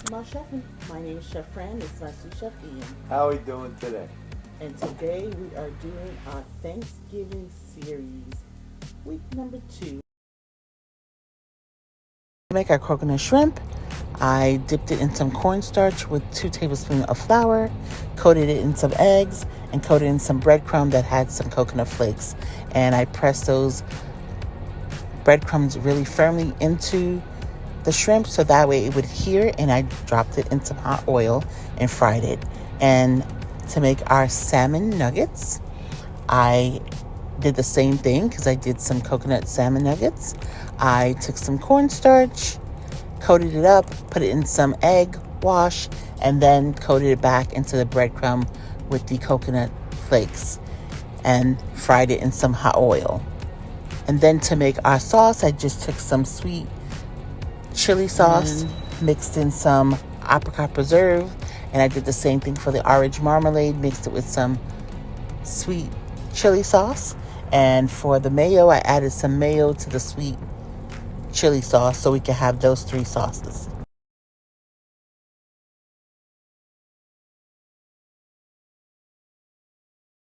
Ma Chef-n. My name is Chef Fran. It's my sous chef Ian. How are we doing today? And today we are doing our Thanksgiving series, week number 2. To make our coconut shrimp, I dipped it in some cornstarch with 2 tablespoons of flour, coated it in some eggs, and coated it in some breadcrumb that had some coconut flakes. And I pressed those breadcrumbs really firmly into the shrimp so that way it would adhere, and I dropped it in some hot oil and fried it. And to make our salmon nuggets, I did the same thing because I did some coconut salmon nuggets. I took some cornstarch, coated it up, put it in some egg wash, and then coated it back into the breadcrumb with the coconut flakes and fried it in some hot oil. And then to make our sauce, I just took some sweet chili sauce, mixed in some apricot preserve, and I did the same thing for the orange marmalade, mixed it with some sweet chili sauce. And for the mayo, I added some mayo to the sweet chili sauce so we can have those 3 sauces.